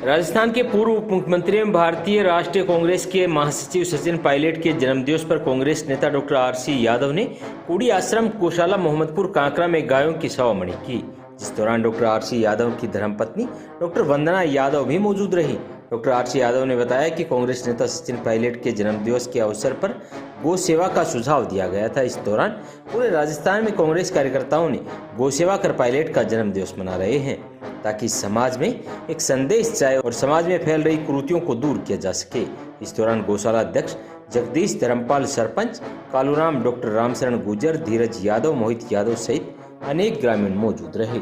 राजस्थान के पूर्व उप मुख्यमंत्री एवं भारतीय राष्ट्रीय कांग्रेस के महासचिव सचिन पायलट के जन्मदिवस पर कांग्रेस नेता डॉक्टर आरसी यादव ने कुड़ी आश्रम गौशाला मोहम्मदपुर कांकरा में गायों की सवामणी की, जिस दौरान डॉक्टर आरसी यादव की धर्मपत्नी डॉक्टर वंदना यादव भी मौजूद रही। डॉक्टर आरसी यादव ने बताया कि कांग्रेस नेता सचिन पायलट के जन्मदिवस के अवसर पर गौ सेवा का सुझाव दिया गया था। इस दौरान पूरे राजस्थान में कांग्रेस कार्यकर्ताओं ने गौ सेवा कर पायलट का जन्मदिवस मना रहे हैं, ताकि समाज में एक संदेश जाए और समाज में फैल रही कुरीतियों को दूर किया जा सके। इस दौरान गौशाला अध्यक्ष जगदीश धर्मपाल, सरपंच कालूराम, डॉक्टर रामशरण गुर्जर, धीरज यादव, मोहित यादव सहित अनेक ग्रामीण मौजूद रहे।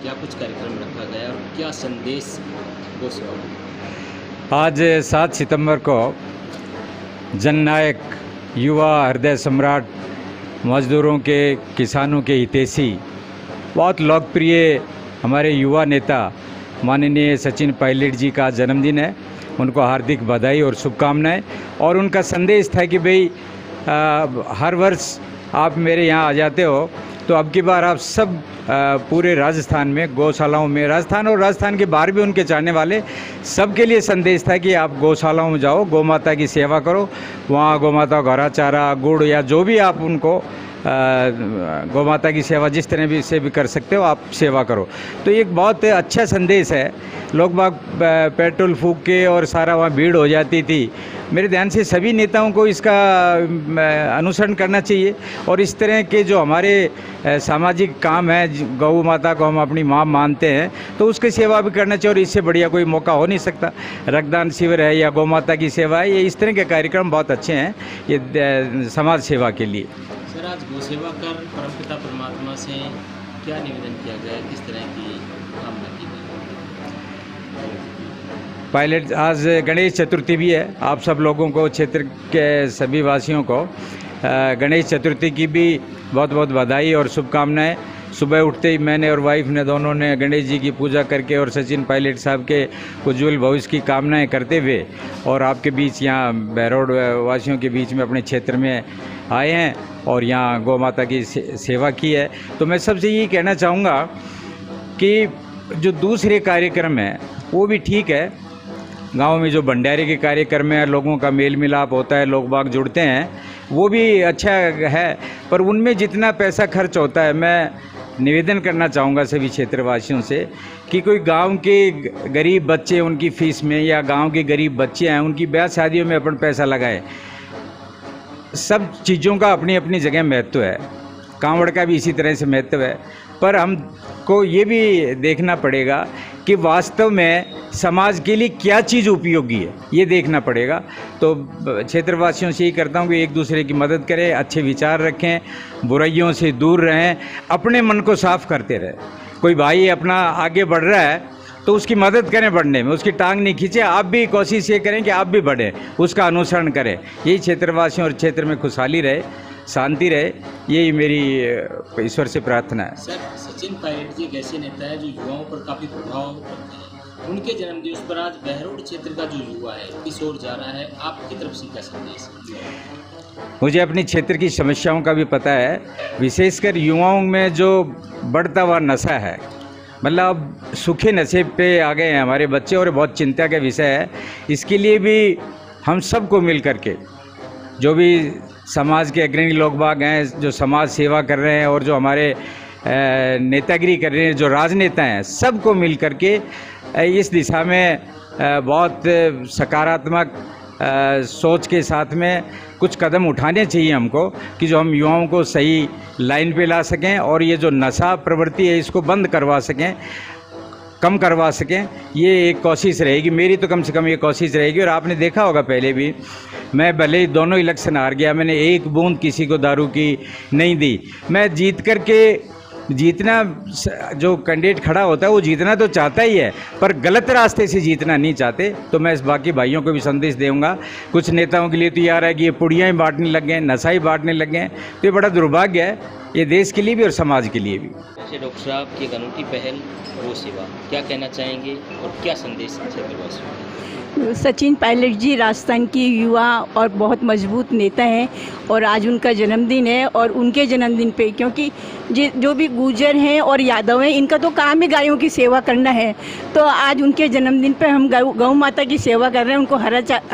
क्या कुछ कार्यक्रम रखा गया और क्या संदेश गौ सेवा को? आज 7 सितंबर को जननायक, युवा हृदय सम्राट, मजदूरों के, किसानों के हितैषी, बहुत लोकप्रिय हमारे युवा नेता माननीय सचिन पायलट जी का जन्मदिन है। उनको हार्दिक बधाई और शुभकामनाएं। और उनका संदेश था कि भाई हर वर्ष आप मेरे यहाँ आ जाते हो, तो अब की बार आप सब पूरे राजस्थान में गौशालाओं में, राजस्थान और राजस्थान के बाहर भी उनके चाहने वाले सबके लिए संदेश था कि आप गौशालाओं में जाओ, गौ माता की सेवा करो। वहाँ गौ माता को हरा चारा, गुड़ या जो भी आप उनको गौ माता की सेवा जिस तरह भी से भी कर सकते हो, आप सेवा करो। तो एक बहुत अच्छा संदेश है। लोग बाग पेट्रोल फूंक के और सारा वहाँ भीड़ हो जाती थी। मेरे ध्यान से सभी नेताओं को इसका अनुसरण करना चाहिए और इस तरह के जो हमारे सामाजिक काम है, गौ माता को हम अपनी माँ मानते हैं, तो उसकी सेवा भी करना चाहिए। और इससे बढ़िया कोई मौका हो नहीं सकता। रक्तदान शिविर है या गौ माता की सेवा है, ये इस तरह के कार्यक्रम बहुत अच्छे हैं ये समाज सेवा के लिए। सर, आज गौ सेवा कर परमपिता परमात्मा से क्या निवेदन किया गया, किस तरह की कामना की गई? पायलट, आज गणेश चतुर्थी भी है। आप सब लोगों को, क्षेत्र के सभी वासियों को गणेश चतुर्थी की भी बहुत बहुत बधाई और शुभकामनाएं। सुबह उठते ही मैंने और वाइफ ने दोनों ने गणेश जी की पूजा करके और सचिन पायलट साहब के उज्ज्वल भविष्य की कामनाएं करते हुए और आपके बीच यहाँ बहरोड वासियों के बीच में अपने क्षेत्र में आए हैं और यहाँ गौ माता की सेवा की है। तो मैं सबसे यही कहना चाहूँगा कि जो दूसरे कार्यक्रम हैं वो भी ठीक है। गांव में जो भंडारे के कार्यक्रम है, लोगों का मेल मिलाप होता है, लोग बाग जुड़ते हैं, वो भी अच्छा है। पर उनमें जितना पैसा खर्च होता है, मैं निवेदन करना चाहूँगा सभी क्षेत्रवासियों से कि कोई गांव के गरीब बच्चे, उनकी फ़ीस में, या गांव के गरीब बच्चे हैं उनकी ब्याह शादियों में अपन पैसा लगाए। सब चीज़ों का अपनी अपनी जगह महत्व है। कांवड़ का भी इसी तरह से महत्व है। पर हमको ये भी देखना पड़ेगा कि वास्तव में समाज के लिए क्या चीज़ उपयोगी है, ये देखना पड़ेगा। तो क्षेत्रवासियों से यही करता हूँ कि एक दूसरे की मदद करें, अच्छे विचार रखें, बुराइयों से दूर रहें, अपने मन को साफ करते रहें। कोई भाई अपना आगे बढ़ रहा है तो उसकी मदद करें बढ़ने में, उसकी टांग नहीं खींचे। आप भी कोशिश ये करें कि आप भी बढ़ें, उसका अनुसरण करें। यही क्षेत्रवासियों और क्षेत्र में खुशहाली रहे, शांति रहे, यही मेरी ईश्वर से प्रार्थना है। सर, सचिन पायलट जी एक ऐसे नेता है जो युवाओं पर काफ़ी प्रभाव रखते हैं। उनके जन्मदिवस पर आज बहरोड क्षेत्र का जो युवा है किस ओर जा रहा है, आपकी तरफ से क्या संदेश है? मुझे अपनी क्षेत्र की समस्याओं का भी पता है। विशेषकर युवाओं में जो बढ़ता हुआ नशा है, मतलब सूखे नशे पे आ गए हैं हमारे बच्चे, और बहुत चिंता का विषय है। इसके लिए भी हम सबको मिल करके, जो भी समाज के अग्रणी लोग बाग हैं, जो समाज सेवा कर रहे हैं और जो हमारे नेतागिरी कर रहे हैं, जो राजनेता हैं, सबको मिल करके इस दिशा में बहुत सकारात्मक सोच के साथ में कुछ कदम उठाने चाहिए हमको, कि जो हम युवाओं को सही लाइन पे ला सकें और ये जो नशा प्रवृत्ति है इसको बंद करवा सकें, कम करवा सकें। ये एक कोशिश रहेगी मेरी, तो कम से कम ये कोशिश रहेगी। और आपने देखा होगा पहले भी, मैं भले ही दोनों इलेक्शन हार गया, मैंने एक बूंद किसी को दारू की नहीं दी। मैं जीत करके, जीतना जो कैंडिडेट खड़ा होता है वो जीतना तो चाहता ही है, पर गलत रास्ते से जीतना नहीं चाहते। तो मैं इस बाकी भाइयों को भी संदेश दूंगा। कुछ नेताओं के लिए तो यार है कि ये पुड़ियाँ ही बांटने लग गए, नशा ही बांटने लग गए, तो ये बड़ा दुर्भाग्य है, ये देश के लिए भी और समाज के लिए भी। है डॉक्टर साहब की एक अनूठी पहल वो सेवा, क्या कहना चाहेंगे और क्या संदेश क्षेत्रवासियों को? सचिन पायलट जी राजस्थान की युवा और बहुत मजबूत नेता हैं और आज उनका जन्मदिन है। और उनके जन्मदिन पे क्योंकि जो भी गुर्जर हैं और यादव हैं, इनका तो काम है गायों की सेवा करना है, तो आज उनके जन्मदिन पे हम गौ माता की सेवा कर रहे हैं, उनको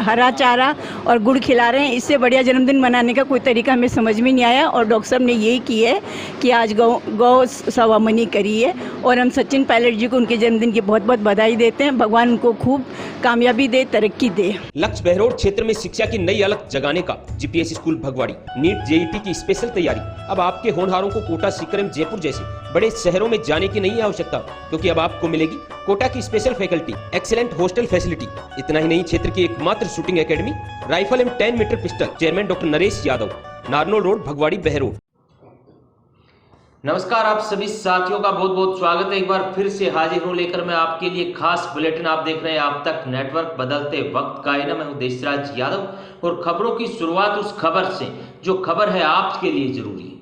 हरा चारा और गुड़ खिला रहे हैं। इससे बढ़िया जन्मदिन मनाने का कोई तरीका हमें समझ में नहीं आया और डॉक्टर साहब ने यही की है कि आज गौ सेवामनी करी है और हम सचिन पायलट जी को उनके जन्मदिन की बहुत बहुत बधाई देते हैं। भगवान उनको खूब कामयाबी दे, तरक्की दे। लक्ष्य बहरोड क्षेत्र में शिक्षा की नई अलग जगाने का GPS school Bhagwadi, NEET JET की स्पेशल तैयारी। अब आपके होनहारों को कोटा, सीकरम, जयपुर जैसे बड़े शहरों में जाने की नहीं आवश्यकता, क्योंकि अब आपको मिलेगी कोटा की special faculty, excellent hostel facility. इतना ही नहीं, क्षेत्र की एकमात्र शूटिंग एकेडमी, राइफल एवं 10 metre pistol. Chairman doctor Naresh Yadav, Narnaul road, Bhagwadi, Behror. नमस्कार, आप सभी साथियों का बहुत बहुत स्वागत है। एक बार फिर से हाजिर हूं लेकर मैं आपके लिए खास बुलेटिन। आप देख रहे हैं आप तक नेटवर्क, बदलते वक्त का आईना। मैं हूं देशराज यादव और खबरों की शुरुआत उस खबर से जो खबर है आपके लिए जरूरी है।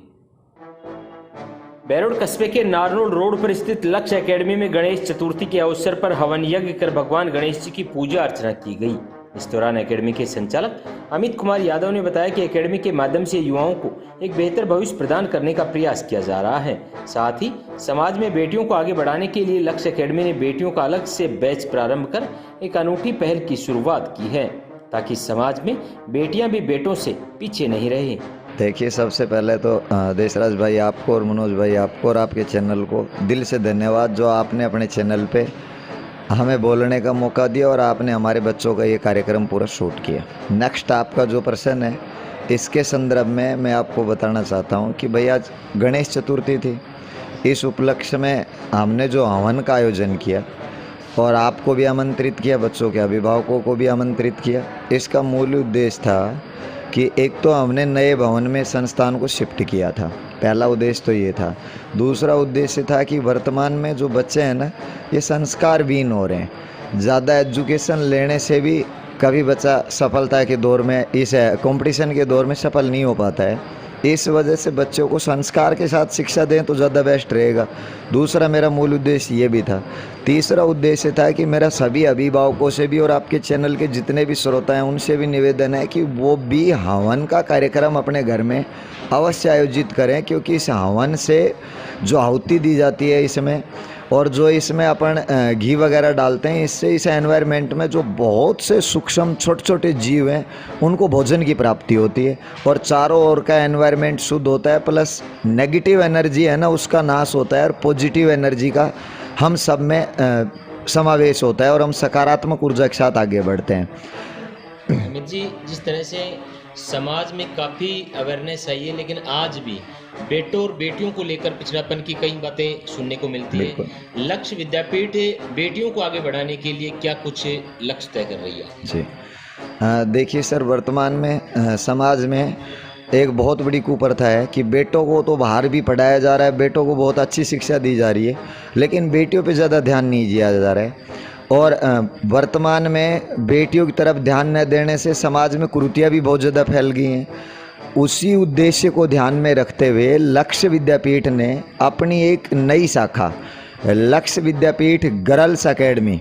बहरोड कस्बे के नारनौल रोड पर स्थित लक्ष्य एकेडमी में गणेश चतुर्थी के अवसर पर हवन यज्ञ कर भगवान गणेश जी की पूजा अर्चना की गई। इस दौरान एकेडमी के संचालक अमित कुमार यादव ने बताया कि एकेडमी के माध्यम से युवाओं को एक बेहतर भविष्य प्रदान करने का प्रयास किया जा रहा है। साथ ही समाज में बेटियों को आगे बढ़ाने के लिए लक्ष्य एकेडमी ने बेटियों का अलग से बैच प्रारंभ कर एक अनूठी पहल की शुरुआत की है, ताकि समाज में बेटियां भी बेटों से पीछे नहीं रहे। देखिए, सबसे पहले तो देशराज भाई आपको और मनोज भाई आपको और आपके चैनल को दिल से धन्यवाद, जो आपने अपने चैनल पे हमें बोलने का मौका दिया और आपने हमारे बच्चों का ये कार्यक्रम पूरा शूट किया। नेक्स्ट आपका जो प्रश्न है, इसके संदर्भ में मैं आपको बताना चाहता हूँ कि भाई आज गणेश चतुर्थी थी। इस उपलक्ष्य में हमने जो हवन का आयोजन किया और आपको भी आमंत्रित किया, बच्चों के अभिभावकों को भी आमंत्रित किया। इसका मूल उद्देश्य था कि एक तो हमने नए भवन में संस्थान को शिफ्ट किया था, पहला उद्देश्य तो ये था। दूसरा उद्देश्य था कि वर्तमान में जो बच्चे हैं ना, ये संस्कारहीन हो रहे हैं। ज़्यादा एजुकेशन लेने से भी कभी बच्चा सफलता के दौर में, इस कंपटीशन के दौर में सफल नहीं हो पाता है। इस वजह से बच्चों को संस्कार के साथ शिक्षा दें तो ज़्यादा बेस्ट रहेगा। दूसरा मेरा मूल उद्देश्य ये भी था। तीसरा उद्देश्य था कि मेरा सभी अभिभावकों से भी और आपके चैनल के जितने भी श्रोता हैं उनसे भी निवेदन है कि वो भी हवन का कार्यक्रम अपने घर में अवश्य आयोजित करें, क्योंकि इस हवन से जो आहुति दी जाती है इसमें, और जो इसमें अपन घी वगैरह डालते हैं, इससे इस एनवायरनमेंट में जो बहुत से सूक्ष्म छोटे छोटे जीव हैं उनको भोजन की प्राप्ति होती है और चारों ओर का एनवायरनमेंट शुद्ध होता है, प्लस नेगेटिव एनर्जी है ना उसका नाश होता है और पॉजिटिव एनर्जी का हम सब में समावेश होता है और हम सकारात्मक ऊर्जा के साथ आगे बढ़ते हैं। अमित जी, जिस तरह से समाज में काफ़ी अवेयरनेस आई है, लेकिन आज भी बेटों और बेटियों को लेकर पिछड़ापन की कई बातें सुनने को मिलती है। लक्ष्य विद्यापीठ बेटियों को आगे बढ़ाने के लिए क्या कुछ लक्ष्य तय कर रही है? जी देखिए सर, वर्तमान में समाज में एक बहुत बड़ी कुप्रथा है कि बेटों को तो बाहर भी पढ़ाया जा रहा है, बेटों को बहुत अच्छी शिक्षा दी जा रही है, लेकिन बेटियों पे ज़्यादा ध्यान नहीं दिया जा रहा है। और वर्तमान में बेटियों की तरफ ध्यान न देने से समाज में कुरीतियाँ भी बहुत ज़्यादा फैल गई हैं। उसी उद्देश्य को ध्यान में रखते हुए लक्ष्य विद्यापीठ ने अपनी एक नई शाखा लक्ष्य विद्यापीठ गर्ल्स एकेडमी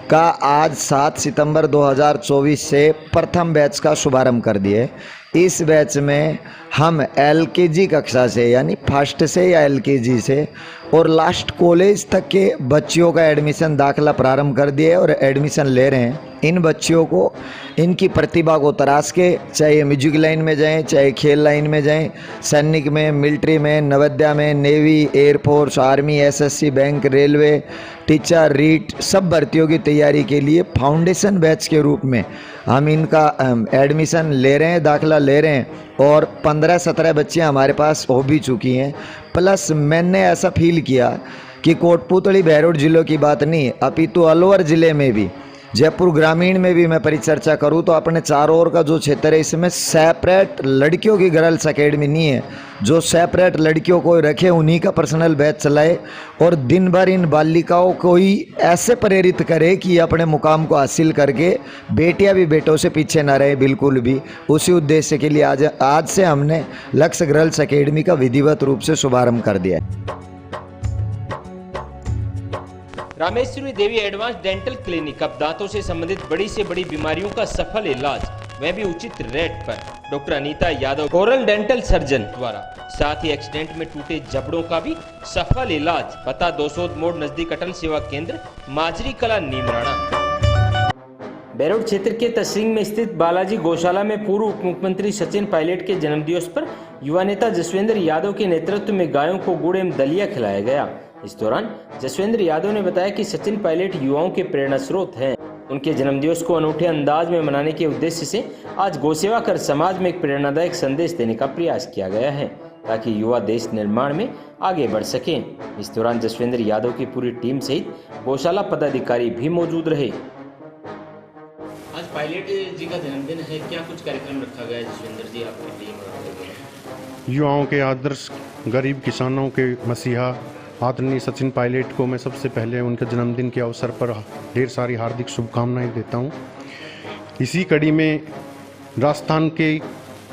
का आज 7 सितंबर 2024 से प्रथम बैच का शुभारंभ कर दिए। इस बैच में हम एलकेजी कक्षा से, यानी फर्स्ट से या एलकेजी से और लास्ट कॉलेज तक के बच्चियों का एडमिशन दाखिला प्रारंभ कर दिए और एडमिशन ले रहे हैं। इन बच्चियों को इनकी प्रतिभा को तराश के, चाहे म्यूजिक लाइन में जाएं, चाहे खेल लाइन में जाएं, सैनिक में, मिलिट्री में, नवोदय में, navy, air force, army, SSC, bank, railway, teacher, REET, सब भर्तियों की तैयारी के लिए फाउंडेशन बैच के रूप में हम इनका एडमिशन ले रहे हैं, दाखिला ले रहे हैं और 15-17 बच्चियाँ हमारे पास हो भी चुकी हैं। प्लस मैंने ऐसा फील किया कि कोटपुतली बहरोड जिलों की बात नहीं, अपितु अलवर ज़िले में भी, जयपुर ग्रामीण में भी मैं परिचर्चा करूं तो अपने चारों ओर का जो क्षेत्र है इसमें सेपरेट लड़कियों की गर्ल्स एकेडमी नहीं है। जो सेपरेट लड़कियों को रखे उन्हीं का पर्सनल बैच चलाए और दिन भर इन बालिकाओं को ही ऐसे प्रेरित करे कि अपने मुकाम को हासिल करके बेटियां भी बेटों से पीछे ना रहे बिल्कुल भी। उसी उद्देश्य के लिए आज से हमने लक्ष्य गर्ल्स एकेडमी का विधिवत रूप से शुभारंभ कर दिया है। रामेश्वरी देवी एडवांस डेंटल क्लिनिक अब दांतों से संबंधित बड़ी से बड़ी बीमारियों का सफल इलाज, वह भी उचित रेट पर। Doctor Anita Yadav oral dental surgeon द्वारा, साथ ही एक्सीडेंट में टूटे जबड़ों का भी सफल इलाज। पता 200 मोड़ नजदीक अटल सेवा केंद्र, माजरी कला, नीमराणा। बैरोड क्षेत्र के तसरिंग में स्थित बालाजी गौशाला में पूर्व उप मुख्यमंत्री सचिन पायलट के जन्मदिवस पर युवा नेता जसवेंद्र यादव के नेतृत्व में गायों को गुड़ एवं दलिया खिलाया गया। इस दौरान जसवेंद्र यादव ने बताया कि सचिन पायलट युवाओं के प्रेरणा स्रोत हैं। उनके जन्मदिवस को अनूठे अंदाज में मनाने के उद्देश्य से आज गौसेवा कर समाज में एक प्रेरणादायक संदेश देने का प्रयास किया गया है, ताकि युवा देश निर्माण में आगे बढ़ सकें। इस दौरान जसवेंद्र यादव की पूरी टीम सहित गौशाला पदाधिकारी भी मौजूद रहे। आज पायलट जी का जन्मदिन है, क्या कुछ कार्यक्रम रखा गया है जसवेंद्र जी आपकी टीम? युवाओं के आदर्श, गरीब किसानों के मसीहा आदरणीय सचिन पायलट को मैं सबसे पहले उनके जन्मदिन के अवसर पर ढेर सारी हार्दिक शुभकामनाएं देता हूं। इसी कड़ी में राजस्थान के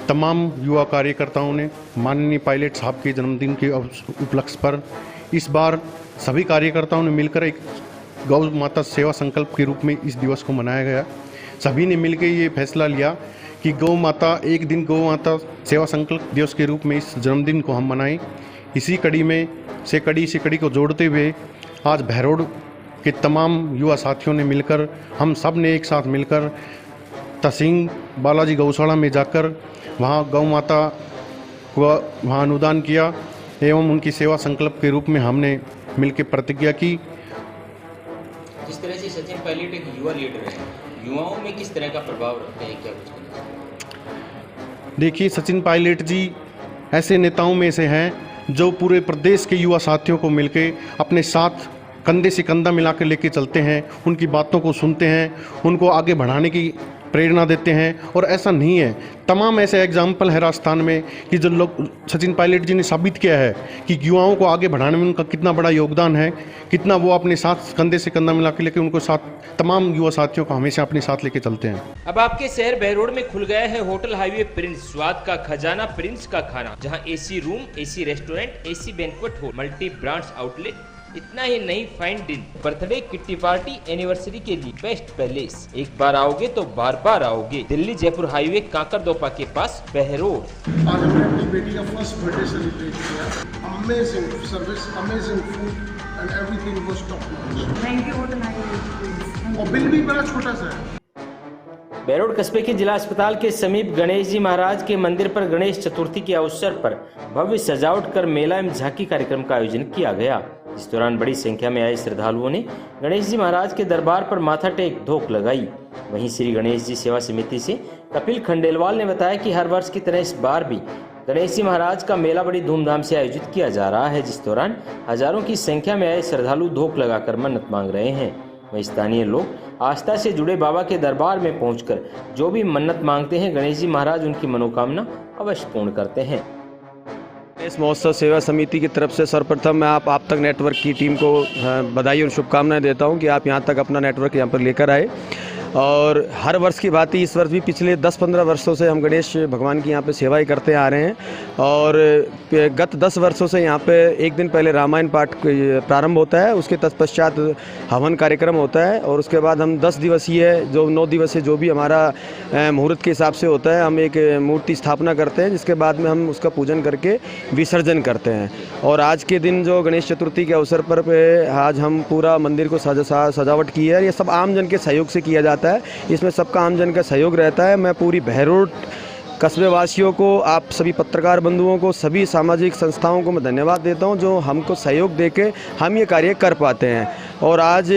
तमाम युवा कार्यकर्ताओं ने माननीय पायलट साहब के जन्मदिन के उपलक्ष्य पर इस बार सभी कार्यकर्ताओं ने मिलकर एक गौ माता सेवा संकल्प के रूप में इस दिवस को मनाया गया। सभी ने मिलकर ये फैसला लिया कि गौ माता एक दिन गौ माता सेवा संकल्प दिवस के रूप में इस जन्मदिन को हम मनाएं। इसी कड़ी में से कड़ी को जोड़ते हुए आज बैरोड के तमाम युवा साथियों ने मिलकर, हम सब ने एक साथ मिलकर तहसील बालाजी गौशाला में जाकर वहाँ गौ माता को वहाँ अनुदान किया एवं उनकी सेवा संकल्प के रूप में हमने मिलकर प्रतिज्ञा की। जिस तरह से सचिन पायलट एक युवा लीडर है, युवाओं में किस तरह का प्रभाव रखते हैं, क्या कुछ? देखिए, सचिन पायलट जी ऐसे नेताओं में से हैं जो पूरे प्रदेश के युवा साथियों को मिलके अपने साथ कंधे से कंधा मिलाकर लेके चलते हैं, उनकी बातों को सुनते हैं, उनको आगे बढ़ाने की प्रेरणा देते हैं। और ऐसा नहीं है, तमाम ऐसे एग्जाम्पल है राजस्थान में कि जो लोग सचिन पायलट जी ने साबित किया है कि युवाओं को आगे बढ़ाने में उनका कितना बड़ा योगदान है, कितना वो अपने साथ कंधे से कंधा मिला के लेके उनको साथ तमाम युवा साथियों को हमेशा अपने साथ लेके चलते हैं। अब आपके शहर बैरोड में खुल गया है होटल हाईवे प्रिंस, स्वाद का खजाना प्रिंस का खाना, जहां AC room, AC restaurant, AC banquet hall, multi brands outlet. इतना ही नहीं, फाइन डिन, बर्थडे, किट्टी पार्टी, एनिवर्सरी के लिए बेस्ट पैलेस। एक बार आओगे तो बार बार आओगे। दिल्ली जयपुर हाईवे काकरदोपा के पास बैरोड। आज हमने अपनी बेटी का फर्स्ट बर्थडे सेलिब्रेट किया। Amazing service, amazing food and everything was top notch. और बिल भी बड़ा छोटा सा है। बैरोड कस्बे के जिला अस्पताल के समीप गणेश जी महाराज के मंदिर पर गणेश चतुर्थी के अवसर पर भव्य सजावट कर मेला एवं झांकी कार्यक्रम का आयोजन किया गया। इस दौरान बड़ी संख्या में आए श्रद्धालुओं ने गणेश जी महाराज के दरबार पर माथा टेक धोख लगाई। वहीं श्री गणेश जी सेवा समिति से कपिल खंडेलवाल ने बताया कि हर वर्ष की तरह इस बार भी गणेश जी महाराज का मेला बड़ी धूमधाम से आयोजित किया जा रहा है, जिस दौरान हजारों की संख्या में आए श्रद्धालु धोख लगाकर मन्नत मांग रहे हैं। वहीं स्थानीय लोग आस्था से जुड़े बाबा के दरबार में पहुंचकर जो भी मन्नत मांगते हैं, गणेश जी महाराज उनकी मनोकामना अवश्य पूर्ण करते हैं। इस महोत्सव सेवा समिति की तरफ से सर्वप्रथम मैं आप तक नेटवर्क की टीम को बधाई और शुभकामनाएं देता हूं कि आप यहां तक अपना नेटवर्क यहां पर लेकर आए। और हर वर्ष की भांति इस वर्ष भी पिछले 10-15 वर्षों से हम गणेश भगवान की यहाँ पे सेवाएं करते आ रहे हैं। और गत 10 वर्षों से यहाँ पे एक दिन पहले रामायण पाठ प्रारंभ होता है, उसके तत्पश्चात हवन कार्यक्रम होता है और उसके बाद हम 10 दिवसीय जो 9 दिवसीय जो भी हमारा मुहूर्त के हिसाब से होता है, हम एक मूर्ति स्थापना करते हैं, जिसके बाद में हम उसका पूजन करके विसर्जन करते हैं। और आज के दिन जो गणेश चतुर्थी के अवसर पर आज हम पूरा मंदिर को सजावट की है। ये सब आमजन के सहयोग से किया जाता है, इसमें सबका आमजन का सहयोग रहता है। मैं पूरी बैरोड कस्बे वासियों को, आप सभी पत्रकार बंधुओं को, सभी सामाजिक संस्थाओं को मैं धन्यवाद देता हूं जो हमको सहयोग देके हम ये कार्य कर पाते हैं। और आज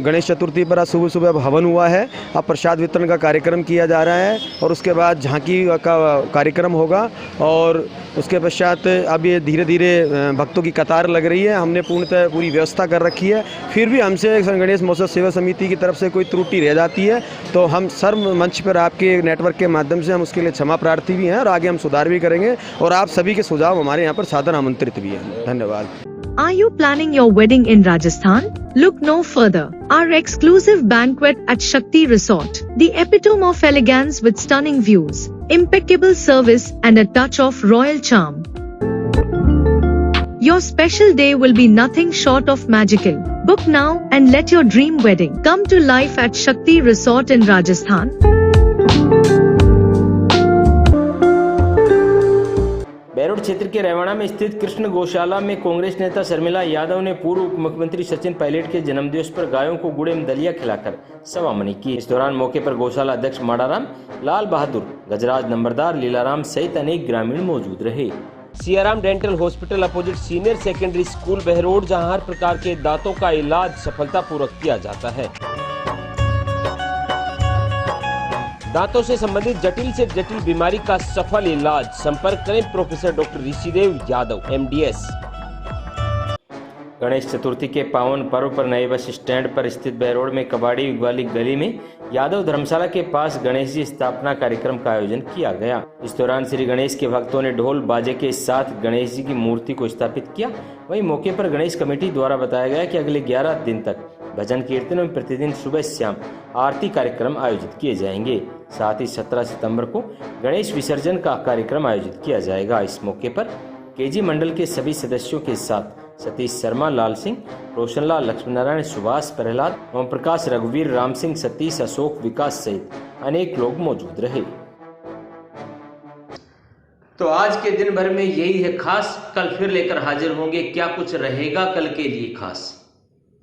गणेश चतुर्थी पर आज सुबह सुबह हवन हुआ है, अब प्रसाद वितरण का कार्यक्रम किया जा रहा है और उसके बाद झांकी का कार्यक्रम होगा और उसके पश्चात अब ये धीरे धीरे भक्तों की कतार लग रही है। हमने पूर्णतः पूरी व्यवस्था कर रखी है, फिर भी हमसे गणेश महोत्सव सेवा समिति की तरफ से कोई त्रुटि रह जाती है तो हम सर्व मंच पर आपके नेटवर्क के माध्यम से हम उसके लिए क्षमा प्रार्थी भी हैं और आगे हम सुधार भी करेंगे और आप सभी के सुझाव हमारे यहाँ पर सादर आमंत्रित भी हैं। धन्यवाद। Are you planning your wedding in Rajasthan? Look no further. Our exclusive banquet at Shakti Resort, the epitome of elegance with stunning views, impeccable service and a touch of royal charm. Your special day will be nothing short of magical. Book now and let your dream wedding come to life at Shakti Resort in Rajasthan. बैरोड क्षेत्र के रेवाड़ा में स्थित कृष्ण गौशाला में कांग्रेस नेता शर्मिला यादव ने पूर्व उप मुख्यमंत्री सचिन पायलट के जन्मदिवस पर गायों को गुड़ एवं दलिया खिलाकर सवामणि की। इस दौरान मौके पर गौशाला अध्यक्ष माड़ाराम, लाल बहादुर, गजराज नंबरदार, लीलाराम सहित अनेक ग्रामीण मौजूद रहे। Siyaram dental hospital opposite senior secondary school Behror, जहां हर प्रकार के दांतों का इलाज सफलतापूर्वक किया जाता है। दांतों से संबंधित जटिल से जटिल बीमारी का सफल इलाज। संपर्क करें professor doctor Rishidev Yadav, MDS। Ganesh Chaturthi के पावन पर्व पर नए बस स्टैंड पर स्थित बहरोड में कबाड़ी वाली गली में यादव धर्मशाला के पास गणेश जी स्थापना कार्यक्रम का आयोजन किया गया। इस दौरान श्री गणेश के भक्तों ने ढोल बाजे के साथ गणेश जी की मूर्ति को स्थापित किया। वहीं मौके पर गणेश कमेटी द्वारा बताया गया कि अगले 11 दिन तक भजन कीर्तन में प्रतिदिन सुबह शाम आरती कार्यक्रम आयोजित किए जाएंगे। साथ ही 17 सितंबर को गणेश विसर्जन का कार्यक्रम आयोजित किया जाएगा। इस मौके पर केजी मंडल के सभी सदस्यों के साथ सतीश शर्मा, लाल सिंह, रोशनलाल, लक्ष्मी नारायण, सुभाष, प्रहलाद, ओम प्रकाश, रघुवीर, राम सिंह, सतीश, अशोक, विकास सहित अनेक लोग मौजूद रहे। तो आज के दिन भर में यही है खास। कल फिर लेकर हाजिर होंगे। क्या कुछ रहेगा कल के लिए खास।